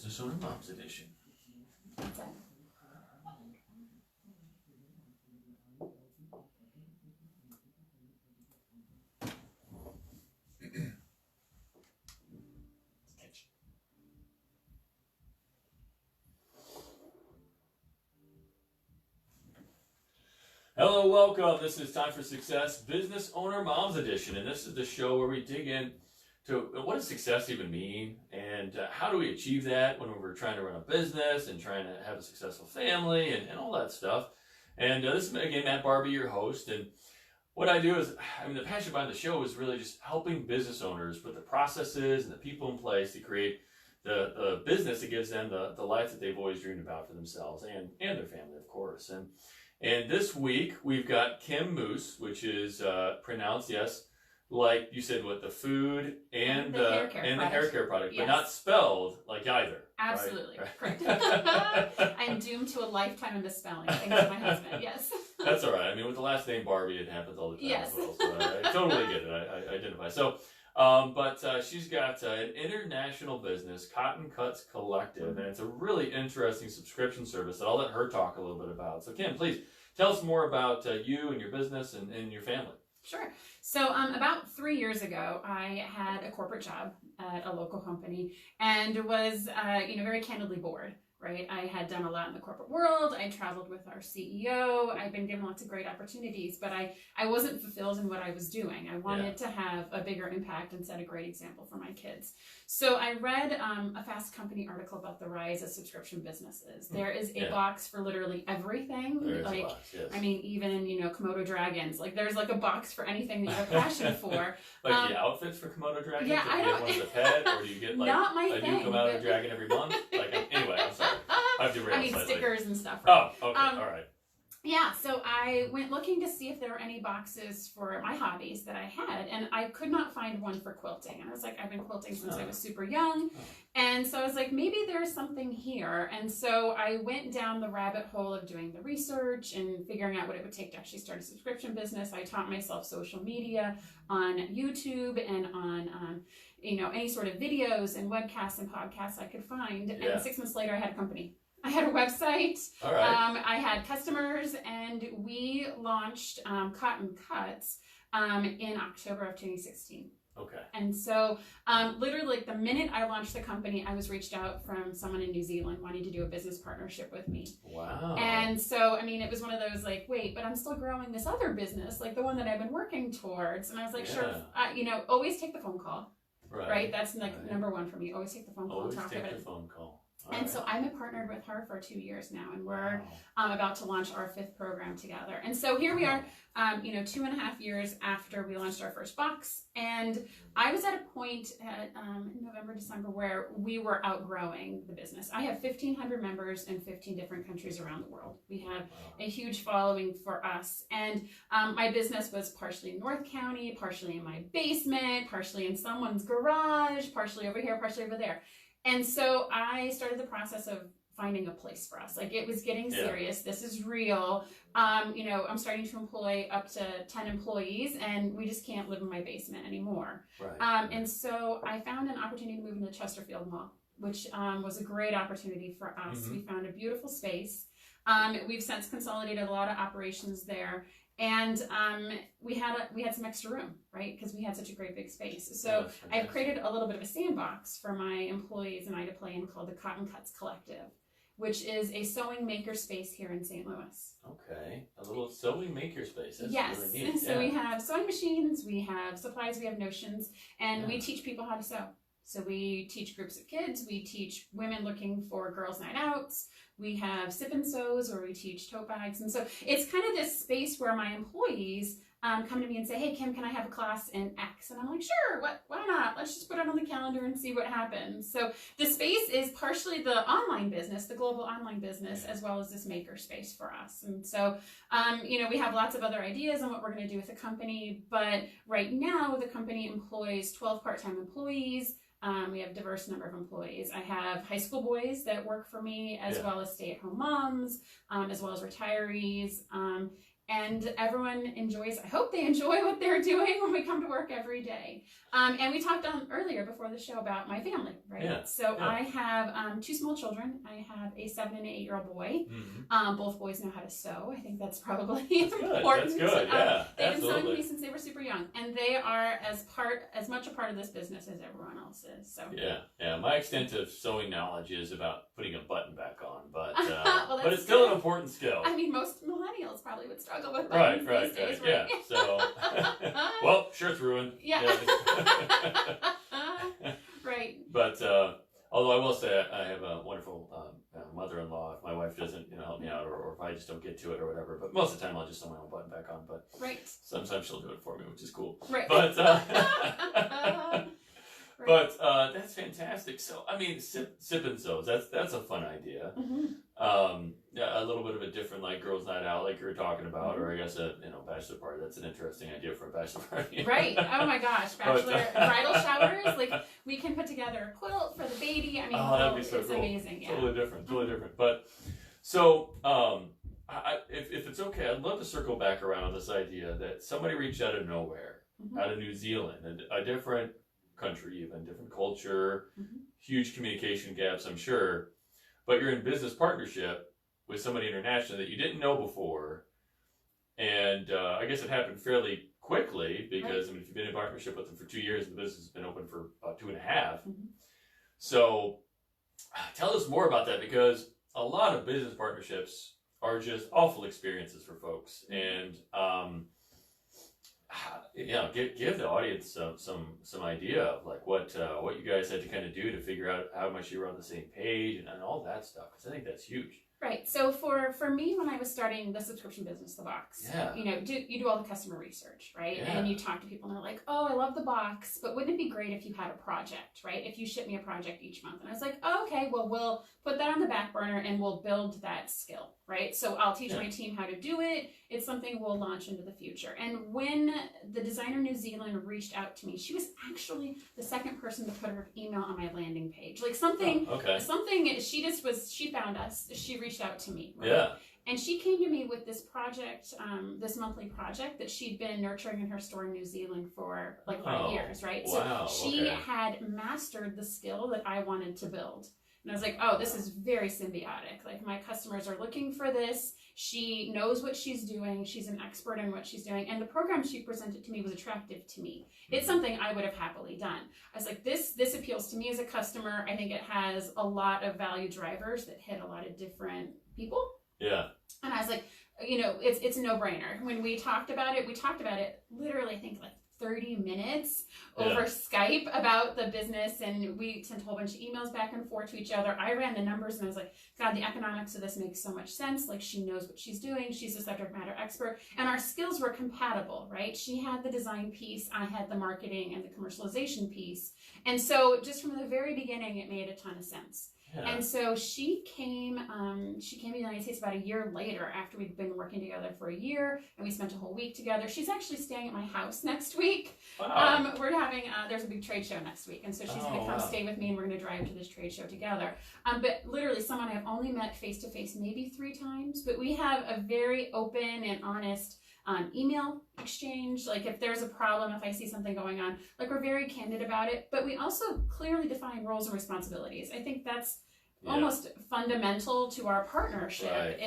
Business Owner Moms Edition. That's it. Hello, welcome. This is Time for Success, Business Owner Moms Edition, and this is the show where we dig in to what does success even mean, and how do we achieve that when we're trying to run a business and trying to have a successful family and all that stuff. And this is, again, Matt Barbie, your host, and what I do is, the passion behind the show is really just helping business owners put the processes and the people in place to create the business that gives them the life that they've always dreamed about for themselves and their family, of course. And this week, we've got Kim Moos, which is pronounced, yes, like you said, what, the food and the hair care product, yes. But not spelled like either. Absolutely, right? Correct. I'm doomed to a lifetime of misspelling, thanks to my husband, yes. That's all right. With the last name Barbie, it happens all the time yes. as well, so I totally get it. I identify. So, but she's got an international business, Cotton Cuts Collective, and it's a really interesting subscription service that I'll let her talk a little bit about. So Kim, please tell us more about you and your business and your family. Sure. So about 3 years ago, I had a corporate job at a local company and was, very candidly bored. Right? I had done a lot in the corporate world. I traveled with our CEO. I'd been given lots of great opportunities, but I wasn't fulfilled in what I was doing. I wanted to have a bigger impact and set a great example for my kids. So I read a Fast Company article about the rise of subscription businesses. There is a box for literally everything. There is a box, yes. Even, Komodo dragons. There's a box for anything that you have passion for. Like the outfits for Komodo dragons? Yeah, I don't. Do you get one as a pet, or do you get not my a thing, new Komodo dragon every month? Anyway, I'm sorry. Stickers and stuff. Right? Oh, okay, all right. Yeah, so I went looking to see if there were any boxes for my hobbies that I had, and I could not find one for quilting. And I was like, I've been quilting since I was super young, and so I was like, maybe there's something here. And so I went down the rabbit hole of doing the research and figuring out what it would take to actually start a subscription business. I taught myself social media on YouTube and on any sort of videos and webcasts and podcasts I could find. Yeah. And 6 months later, I had a company. I had a website. All right. I had customers, and we launched Cotton Cuts in October of 2016. Okay. And so, literally, the minute I launched the company, I was reached out from someone in New Zealand wanting to do a business partnership with me. Wow. And so, it was one of those wait, but I'm still growing this other business, the one that I've been working towards. And I was like, sure, always take the phone call. Right? That's number one for me. Always take the phone call. Always and talk take about the it. phone call. And so I've been partnered with her for 2 years now, and we're about to launch our 5th program together. And so here we are, 2.5 years after we launched our first box. And I was at a point at November, December, where we were outgrowing the business. I have 1,500 members in 15 different countries around the world. We have a huge following for us. And my business was partially in North County, partially in my basement, partially in someone's garage, partially over here, partially over there. And so I started the process of finding a place for us. It was getting serious. This is real. I'm starting to employ up to 10 employees, and we just can't live in my basement anymore. Right. And so I found an opportunity to move into the Chesterfield Mall, which was a great opportunity for us. Mm-hmm. We found a beautiful space. We've since consolidated a lot of operations there. And we had some extra room, right? Because we had such a great big space. So I've created a little bit of a sandbox for my employees and I to play in called the Cotton Cuts Collective, which is a sewing maker space here in St. Louis. Okay, a little sewing maker space. That's yes, really neat. So we have sewing machines, we have supplies, we have notions, and we teach people how to sew. So we teach groups of kids, we teach women looking for girls' night outs, we have sip and sews where we teach tote bags. And so it's kind of this space where my employees come to me and say, hey, Kim, can I have a class in X? And I'm like, sure, why not? Let's just put it on the calendar and see what happens. So the space is partially the online business, the global online business, as well as this maker space for us. And so, we have lots of other ideas on what we're going to do with the company. But right now, the company employs 12 part-time employees. We have a diverse number of employees. I have high school boys that work for me, as well as stay-at-home moms, as well as retirees. And everyone enjoys, I hope they enjoy what they're doing when we come to work every day. And we talked earlier before the show about my family, right? Yeah. So Yeah. I have 2 small children. I have a 7 and 8-year-old boy. Both boys know how to sew. I think that's probably important. That's good. Yeah, they've been sewing absolutely. with me since they were super young, and they are as much a part of this business as everyone else is. So Yeah. My extent of sewing knowledge is about putting a button back on, but Well, but it's still good. an important skill. I mean, most millennials probably would struggle with Right. buttons these days, Yeah. right? So, well, shirt's ruined. Yeah. Right. But although I will say I have a wonderful mother-in-law. If my wife doesn't, help me out, or if I just don't get to it or whatever. But most of the time I'll just sew my own button back on. But Right. sometimes she'll do it for me, which is cool. Right. But Right. but that's fantastic. So I mean, sip and sews. That's a fun idea. Yeah, a little bit of a different, like, girls' night out, like you were talking about, or I guess a bachelor party. That's an interesting idea for a bachelor party. Right. Oh my gosh, bachelor bridal showers. Like, we can put together a quilt for the baby. I mean, that'd be so it's cool. amazing. Yeah. Totally different. But so, if it's okay, I'd love to circle back around on this idea that somebody reached out of nowhere, out of New Zealand, a different country, even different culture, huge communication gaps, I'm sure. But you're in business partnership with somebody international that you didn't know before, and I guess it happened fairly quickly because I mean, if you've been in partnership with them for 2 years, the business has been open for about 2.5. So, tell us more about that, because a lot of business partnerships are just awful experiences for folks, and give the audience some idea of like what you guys had to kind of do to figure out how much you were on the same page and all that stuff, because I think that's huge. Right. So for me, when I was starting the subscription business, the box, you do all the customer research, right? Yeah. And you talk to people and they're like, oh, I love the box, but wouldn't it be great if you had a project, right? If you ship me a project each month. And I was like, oh, okay, well, we'll put that on the back burner and we'll build that skill, right? So I'll teach my team how to do it. It's something we'll launch into the future. And when the designer New Zealand reached out to me, she was actually the second person to put her email on my landing page. Like something she found us, she reached out to me. Right? Yeah. And she came to me with this project, this monthly project that she'd been nurturing in her store in New Zealand for like 5 years, right? Wow, so she had mastered the skill that I wanted to build. And I was like, oh, this is very symbiotic. Like, my customers are looking for this. She knows what she's doing. She's an expert in what she's doing. And the program she presented to me was attractive to me. It's something I would have happily done. I was like, this appeals to me as a customer. I think it has a lot of value drivers that hit a lot of different people. Yeah. And I was like, it's a no-brainer. When we talked about it literally, I think, like 30 minutes over Skype about the business, and we sent a whole bunch of emails back and forth to each other. I ran the numbers and I was like, God, the economics of this makes so much sense. Like, she knows what she's doing. She's a subject matter expert, and our skills were compatible, right? She had the design piece, I had the marketing and the commercialization piece. And so just from the very beginning, it made a ton of sense. Yeah. And so she came to the United States about a year later, after we'd been working together for a year, and we spent a whole week together. She's actually staying at my house next week. Wow. We're having, there's a big trade show next week, and so she's going to come stay with me, and we're going to drive to this trade show together. But literally, someone I've only met face-to-face maybe 3 times, but we have a very open and honest email exchange. Like, if there's a problem, if I see something going on, like, we're very candid about it, but we also clearly define roles and responsibilities. I think that's almost fundamental to our partnership.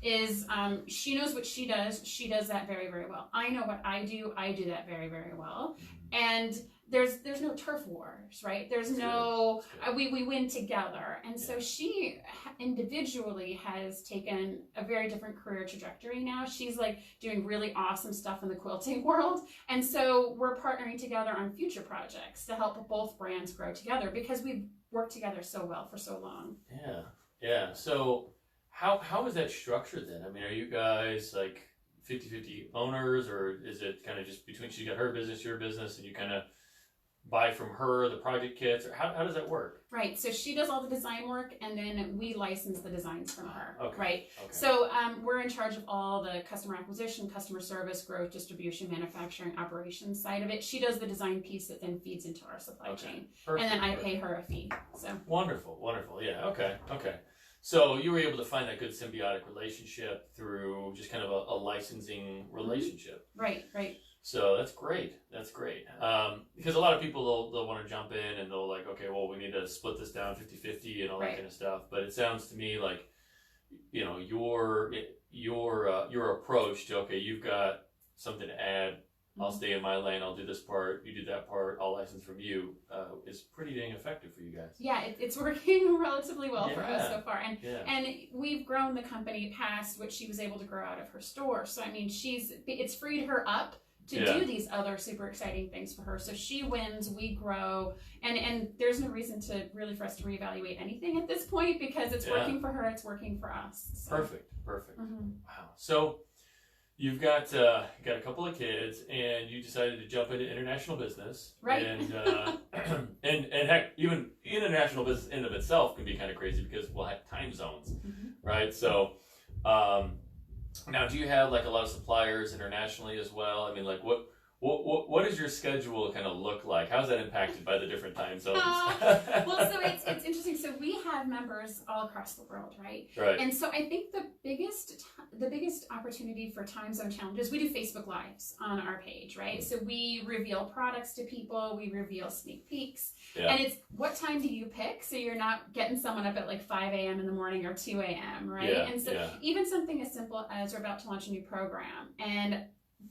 She knows what she does that very, very well. I know what I do that very, very well. And there's no turf wars, right? There's no, we win together. And so she individually has taken a very different career trajectory now. She's like doing really awesome stuff in the quilting world. And so we're partnering together on future projects to help both brands grow together, because we've worked together so well for so long. Yeah. So how is that structured then? I mean, are you guys like 50-50 owners, or is it kind of just between, she's got her business, your business, and you kind of buy from her the project kits, or how does that work? Right, so she does all the design work, and then we license the designs from her, right? Okay. So we're in charge of all the customer acquisition, customer service, growth, distribution, manufacturing, operations side of it. She does the design piece that then feeds into our supply chain. Perfect, and then I pay her a fee. So wonderful. Yeah, okay. So you were able to find that good symbiotic relationship through just kind of a licensing relationship. Right. So that's great. That's great. Because a lot of people, they'll want to jump in and they'll like, okay, well, we need to split this down 50-50 and all that kind of stuff. But it sounds to me like, you know, your approach to, okay, you've got something to add. I'll stay in my lane. I'll do this part. You do that part. I'll license from you. Is pretty dang effective for you guys. Yeah, it's working relatively well for us so far, and we've grown the company past what she was able to grow out of her store. So I mean, it's freed her up to do these other super exciting things for her. So she wins, we grow, and there's no reason for us to reevaluate anything at this point because it's working for her. It's working for us. So. Perfect. Wow. So. You've got a couple of kids, and you decided to jump into international business, right? And heck, even international business in of itself can be kind of crazy because we'll have time zones, right? So, now do you have like a lot of suppliers internationally as well? I mean, like what does your schedule kind of look like? How's that impacted by the different time zones? Well, so it's interesting. So we have members all across the world, right? Right. And so I think the biggest opportunity for time zone challenges, we do Facebook Lives on our page, right? So we reveal products to people, we reveal sneak peeks, and it's what time do you pick so you're not getting someone up at like 5 a.m. in the morning or 2 a.m., right? And so even something as simple as we're about to launch a new program, and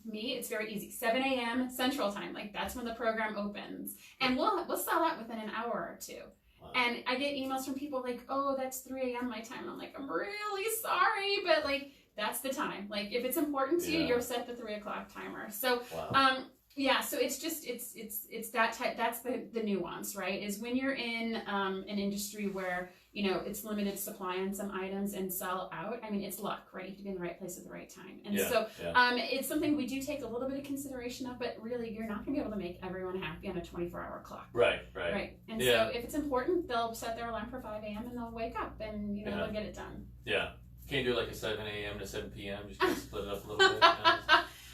me, it's very easy. 7 a.m. Central Time, like that's when the program opens, and we'll sell out within an hour or two. Wow. And I get emails from people like, "Oh, that's 3 a.m. my time." And I'm like, "I'm really sorry, but like that's the time. Like if it's important to you, you're set the 3 o'clock timer." So, so it's just it's that type. That's the nuance, right? Is when you're in an industry where you know it's limited supply on some items and sell out. I mean, it's luck, right? You have to be in the right place at the right time, and it's something we do take a little bit of consideration of. But really, you're not going to be able to make everyone happy on a 24-hour clock. Right. And so if it's important, they'll set their alarm for 5 a.m. and they'll wake up and they'll get it done. Yeah. Can't do like a 7 a.m. to 7 p.m. Just kind of split it up a little bit.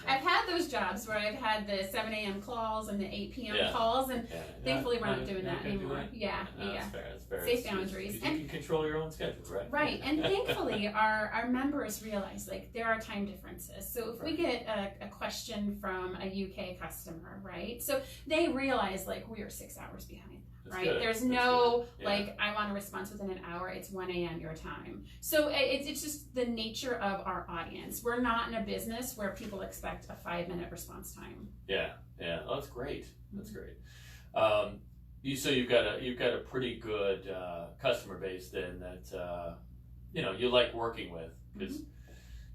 I've had those jobs where I've had the 7 a.m. calls and the 8 p.m. calls, and thankfully we're not doing that anymore. That's fair. Safe boundaries. You can control your own schedule, right? Right, and thankfully our members realize like there are time differences. So if we get a question from a UK customer, right? So they realize like we are 6 hours behind. Right. Good. There's no like I want a response within an hour. It's 1 a.m. your time. So it's just the nature of our audience. We're not in a business where people expect a 5-minute response time. Yeah. Oh, that's great. That's great. So you've got a pretty good customer base then that you like working with because.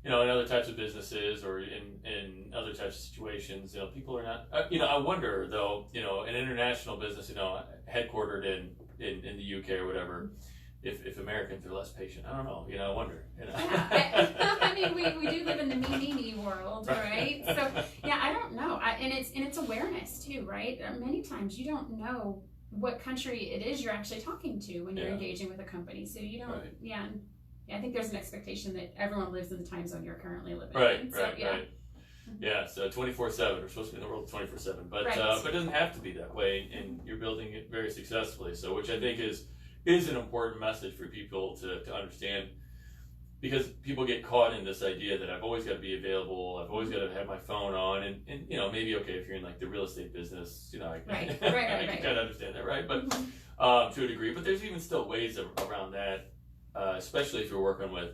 In other types of businesses or in other types of situations, people are not, I wonder though, an international business, headquartered in the UK or whatever, if Americans are less patient, I don't know, I wonder. Yeah, I mean, we do live in the me world, right? So I don't know. And it's awareness too, right? Many times you don't know what country it is you're actually talking to when you're engaging with a company. So you don't, I think there's an expectation that everyone lives in the time zone you're currently living in. Right. Yeah, so 24/7. We're supposed to be in the world 24/7, but it doesn't have to be that way, and you're building it very successfully. So, which I think is an important message for people to understand, because people get caught in this idea that I've always got to be available, I've always got to have my phone on, and maybe if you're in like the real estate business, I can kind of understand that, right? But to a degree, but there's even still ways around that. Especially if you're working with,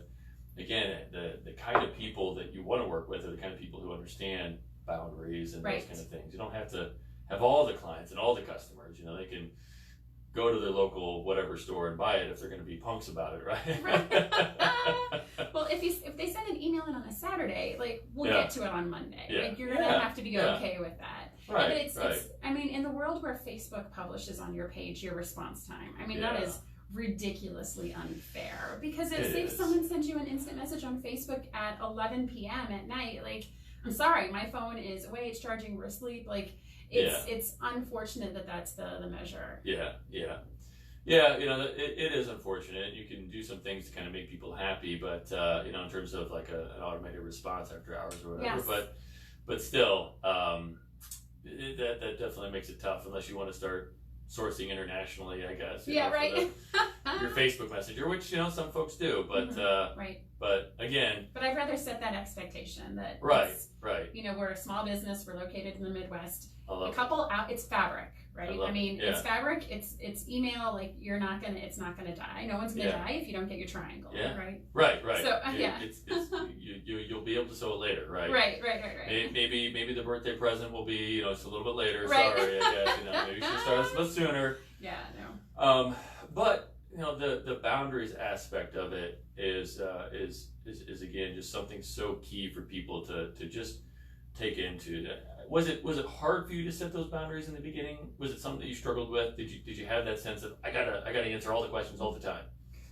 again, the kind of people that you want to work with are the kind of people who understand boundaries and those kind of things. You don't have to have all the clients and all the customers. They can go to their local whatever store and buy it if they're going to be punks about it, right? Well, if they send an email in on a Saturday, like we'll get to it on Monday. Like you're going to have to be okay with that. Right. But it's I mean, in the world where Facebook publishes on your page your response time, I mean that is ridiculously unfair, because if someone sends you an instant message on Facebook at 11 p.m. at night, like I'm sorry, my phone is away, it's charging, we're asleep, like it's unfortunate that's the measure. It is unfortunate. You can do some things to kind of make people happy, but in terms of like an automated response after hours or whatever, but still that definitely makes it tough unless you want to start sourcing internationally, I guess. your Facebook Messenger, which some folks do, but right. But again, but I'd rather set that expectation that right. We're a small business, we're located in the Midwest. I it's fabric, right? It's fabric, it's email, like it's not gonna die. No one's gonna die if you don't get your triangle, right? Right. So it's you'll be able to sew it later, right? Right. Maybe the birthday present will be it's a little bit later. Right. Sorry, I guess maybe you should start a bit sooner. Yeah, no. But the boundaries aspect of it is again just something so key for people to just take into. Was it hard for you to set those boundaries in the beginning? Was it something that you struggled with? Did you have that sense of I gotta answer all the questions all the time?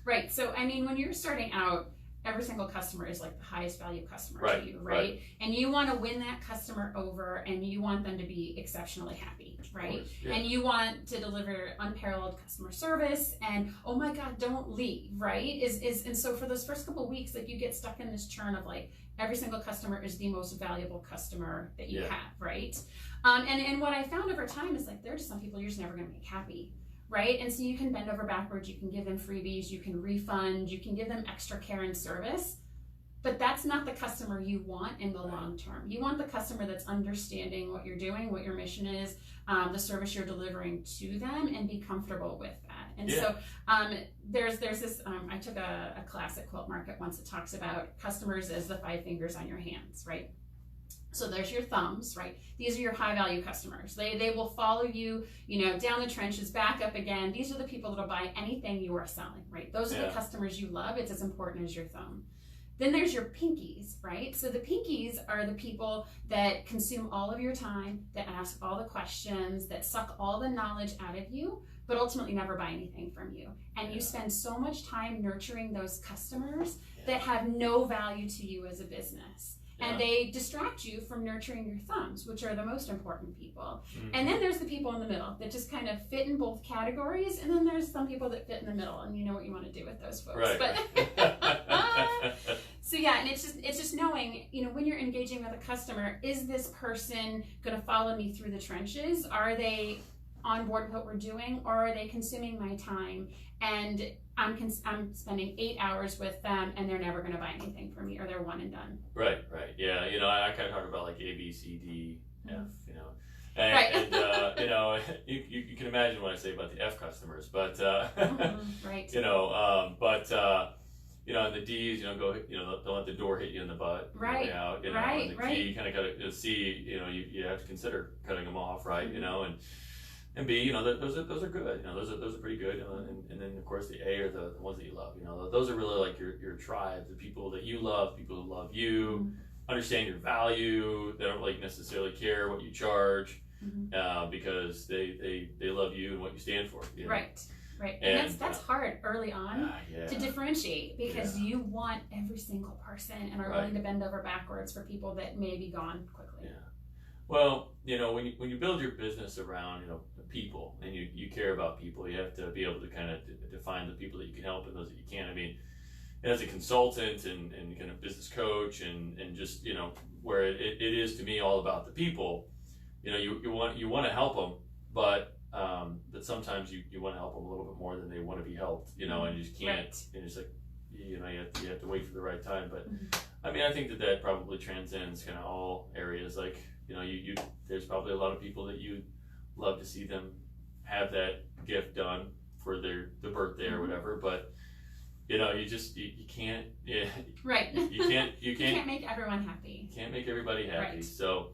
Right. So when you're starting out, every single customer is like the highest value customer to you, right? And you want to win that customer over, and you want them to be exceptionally happy, right? And you want to deliver unparalleled customer service, and oh my God, don't leave, right? And so for those first couple of weeks, like you get stuck in this churn of like every single customer is the most valuable customer that you have, right? And what I found over time is like there are just some people you're just never going to make happy. Right? And so you can bend over backwards, you can give them freebies, you can refund, you can give them extra care and service, but that's not the customer you want in the long term. You want the customer that's understanding what you're doing, what your mission is, the service you're delivering to them, and be comfortable with that. And so there's this, I took a class at Quilt Market once that talks about customers as the 5 fingers on your hands, right? So there's your thumbs, right? These are your high value customers. They will follow you, down the trenches, back up again. These are the people that'll buy anything you are selling, right? Those are the customers you love. It's as important as your thumb. Then there's your pinkies, right? So the pinkies are the people that consume all of your time, that ask all the questions, that suck all the knowledge out of you, but ultimately never buy anything from you. And you spend so much time nurturing those customers that have no value to you as a business. And they distract you from nurturing your thumbs, which are the most important people. And then there's the people in the middle that just kind of fit in both categories. And then there's some people that fit in the middle, and you know what you want to do with those folks. Right. But so and it's just knowing, when you're engaging with a customer, is this person going to follow me through the trenches? Are they on board with what we're doing, or are they consuming my time and I'm spending 8 hours with them and they're never going to buy anything from me, or they're one and done? Right. Yeah, I kind of talk about like A, B, C, D, F, Right. And you can imagine what I say about the F customers, but right. And the D's, don't let the door hit you in the butt. Right. Out, right. And the key, you kind of got to see, you have to consider cutting them off, right? And B, those are good. Those are pretty good. And then of course the A are the ones that you love. Those are really like your tribe, the people that you love, people who love you, understand your value. They don't like necessarily care what you charge, because they love you and what you stand for. Right. And that's hard early on to differentiate, because you want every single person and are willing to bend over backwards for people that may be gone quickly. Yeah. Well, when you build your business around, people, and you care about people, you have to be able to kind of define the people that you can help and those that you can't. I mean, as a consultant and kind of business coach and just, where it is to me all about the people, you want to help them, but sometimes you want to help them a little bit more than they want to be helped, and you just can't, and it's like, you have to wait for the right time. But I mean, I think that probably transcends kind of all areas. Like, there's probably a lot of people that you love to see them have that gift done for the birthday or whatever, but you can't right you can't make everyone happy. You can't make everybody happy. Right. So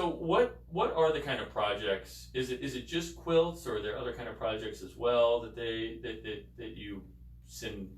what are the kind of projects? Is it just quilts, or are there other kind of projects as well that you send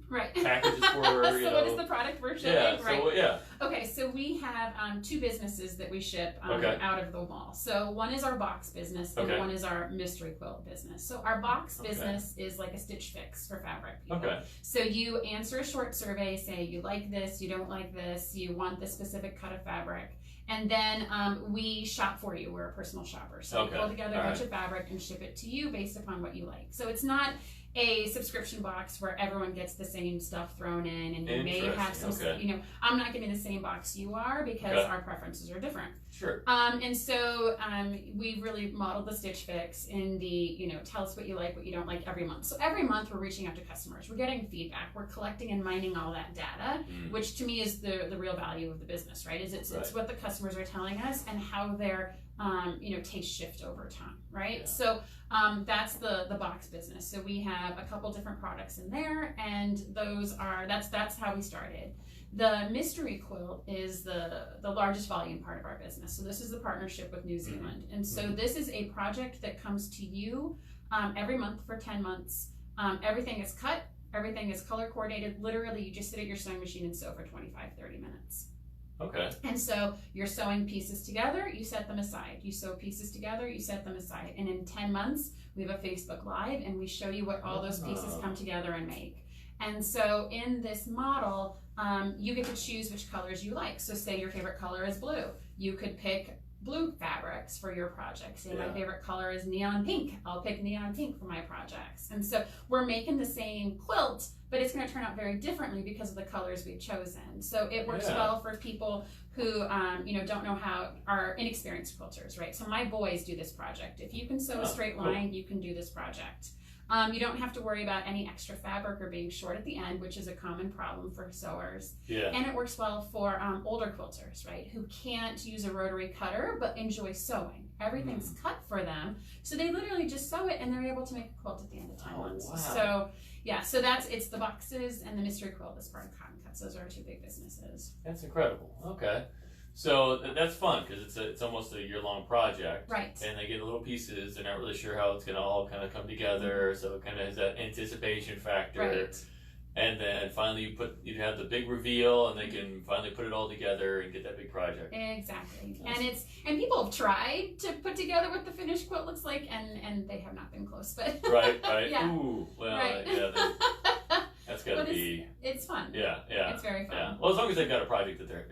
packages for? So what is the product we're shipping? Right. Okay, so we have 2 businesses that we ship out of the mall. So one is our box business, and one is our mystery quilt business. So our box business is like a Stitch Fix for fabric people. Okay. So you answer a short survey, say you like this, you don't like this, you want this specific cut of fabric. And then we shop for you. We're a personal shopper. So we pull together a bunch of fabric and ship it to you based upon what you like. So it's not a subscription box where everyone gets the same stuff thrown in, and you may have some, okay. you know, I'm not getting the same box you are because our preferences are different. Sure. And so we really modeled the Stitch Fix in the, you know, tell us what you like, what you don't like every month. So every month we're reaching out to customers, we're getting feedback, we're collecting and mining all that data, which to me is the real value of the business, right? Is it's what the customers are telling us and how their you know, tastes shift over time, right? Yeah. So that's the box business. So we have a couple different products in there, and those are that's how we started. The mystery quilt is the largest volume part of our business. So this is the partnership with New Zealand, and so this is a project that comes to you every month for 10 months. Everything is cut, everything is color coordinated. Literally, you just sit at your sewing machine and sew for 25-30 minutes. Okay. And so you're sewing pieces together, you set them aside. You sew pieces together, you set them aside. And in 10 months, we have a Facebook Live, and we show you what all those pieces come together and make. And so in this model, you get to choose which colors you like. So say your favorite color is blue. You could pick blue fabrics for your project. Say my favorite color is neon pink. I'll pick neon pink for my projects. And so we're making the same quilt, but it's going to turn out very differently because of the colors we've chosen. So it works well for people who you know, don't know how, are inexperienced quilters, right? So my boys do this project. If you can sew a straight line, you can do this project. You don't have to worry about any extra fabric or being short at the end, which is a common problem for sewers. Yeah. And it works well for older quilters, right, who can't use a rotary cutter but enjoy sewing. Everything's cut for them, so they literally just sew it and they're able to make a quilt at the end of 10 months. Wow. So yeah, so it's the boxes and the mystery quilt as part of Cotton Cuts. Those are our two big businesses. That's incredible. Okay. So that's fun because it's almost a year-long project, right? And they get little pieces. They're not really sure how it's going to all kind of come together, so it kind of has that anticipation factor. Right. And then finally you have the big reveal, and they can finally put it all together and get that big project. Exactly. And people have tried to put together what the finished quilt looks like, and they have not been close. But right. Yeah. Ooh. Well. Right. Yeah. That's got to be. It's fun. Yeah. It's very fun. Yeah. Well, as long as they've got a project that they're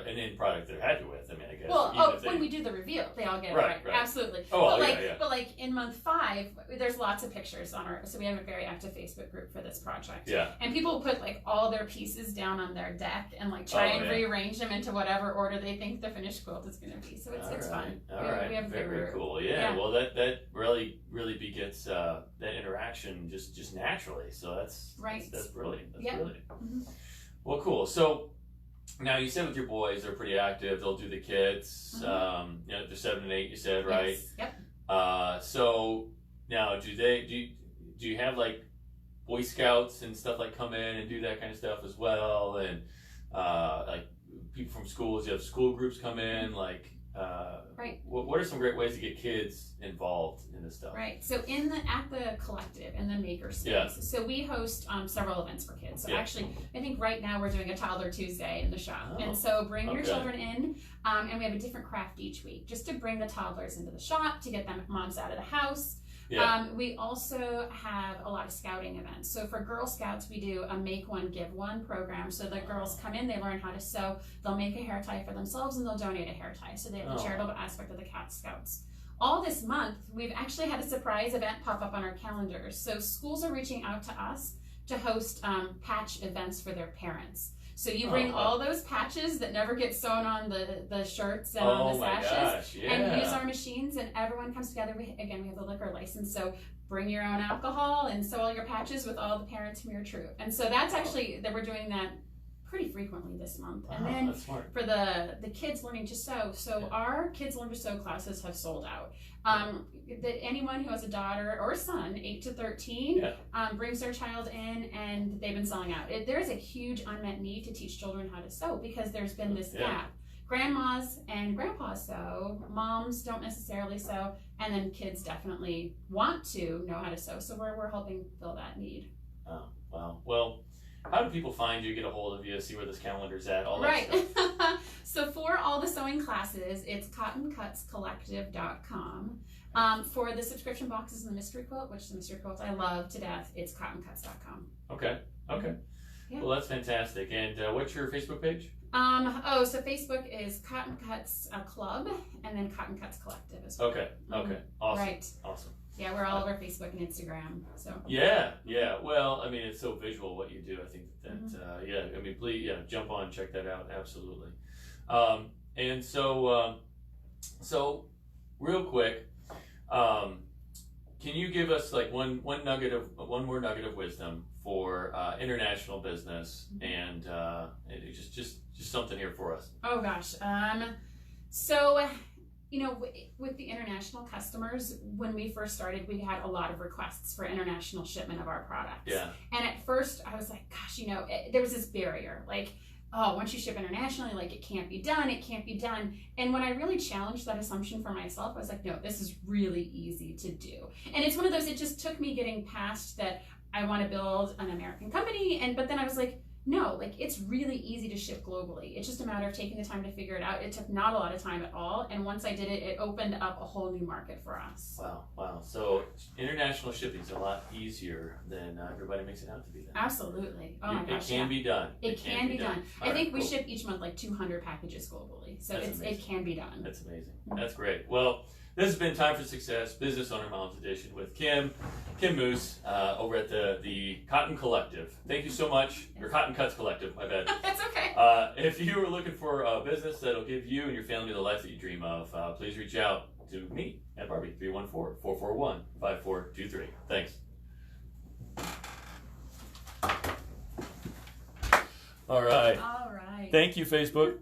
an end product they're happy with. I mean, I guess. Well, when we do the reveal, they all get it right. Absolutely. Oh, But like in month 5, there's lots of pictures on so we have a very active Facebook group for this project. Yeah. And people put like all their pieces down on their deck and like try and rearrange them into whatever order they think the finished quilt is going to be. So it's fun. All right. We have very cool. Yeah. Well, that really begets that interaction just naturally. So that's brilliant. That's brilliant. Mm-hmm. Well, cool. So now you said with your boys, they're pretty active. They'll do the kits. Mm-hmm. You know, they're 7 and 8. You said, right? Yes. Yep. So now, do you have like Boy Scouts and stuff like come in and do that kind of stuff as well? And like people from schools, you have school groups come in, like. Right. What are some great ways to get kids involved in this stuff? Right. So at the collective in the maker space, so we host several events for kids. So actually, I think right now we're doing a Toddler Tuesday in the shop, and so bring your children in, and we have a different craft each week, just to bring the toddlers into the shop to get them moms out of the house. Yeah. We also have a lot of scouting events. So for Girl Scouts, we do a make one, give one program. So the girls come in, they learn how to sew, they'll make a hair tie for themselves, and they'll donate a hair tie. So they have the charitable aspect of the Cat Scouts. All this month, we've actually had a surprise event pop up on our calendars. So schools are reaching out to us to host patch events for their parents. So you bring all those patches that never get sewn on the shirts and on the sashes, and use our machines, and everyone comes together. We have the liquor license, so bring your own alcohol and sew all your patches with all the parents from your troop. And so that's actually that we're doing that pretty frequently this month. And then for the kids learning to sew, our Kids Learn to Sew classes have sold out. Anyone who has a daughter or a son, 8 to 13, brings their child in, and they've been selling out. There is a huge unmet need to teach children how to sew because there's been this gap. Grandmas and grandpas sew, moms don't necessarily sew, and then kids definitely want to know how to sew. So we're helping fill that need. Oh, wow. Well, how do people find you, get a hold of you, see where this calendar's at, all that stuff? So for all the sewing classes, it's cottoncutscollective.com. For the subscription boxes and the mystery quilt, which the mystery quilt I love to death, it's cottoncuts.com. Okay. Yeah. Well, that's fantastic. And what's your Facebook page? So Facebook is Cotton Cuts Club, and then Cotton Cuts Collective as well. Okay. Awesome. Right. Awesome. Yeah, we're all over Facebook and Instagram. So Yeah. Well, I mean, it's so visual what you do. I think that yeah. I mean, please, yeah, jump on, check that out. Absolutely. And so, so real quick, can you give us like one more nugget of wisdom for international business and just something here for us? Oh gosh. So, you know, with the international customers, when we first started, we had a lot of requests for international shipment of our products. Yeah. And at first I was like, gosh, you know, there was this barrier, like, oh, once you ship internationally, like it can't be done. And when I really challenged that assumption for myself, I was like, no, this is really easy to do. And it's one of those, it just took me getting past that I want to build an American company. But then I was like, no, like it's really easy to ship globally. It's just a matter of taking the time to figure it out. It took not a lot of time at all. And once I did it, it opened up a whole new market for us. Wow. So international shipping is a lot easier than everybody makes it out to be then. Absolutely. Oh my gosh. It can be done. It can be done. All I think right, we ship each month like 200 packages globally. So it can be done. That's amazing. That's great. Well, this has been Time for Success, Business Owner Moms Edition with Kim Moos over at the Cotton Collective. Thank you so much. Or Cotton Cuts Collective, my bad. That's okay. If you are looking for a business that'll give you and your family the life that you dream of, please reach out to me at Barbie, 314-441-5423. Thanks. All right. All right. Thank you, Facebook.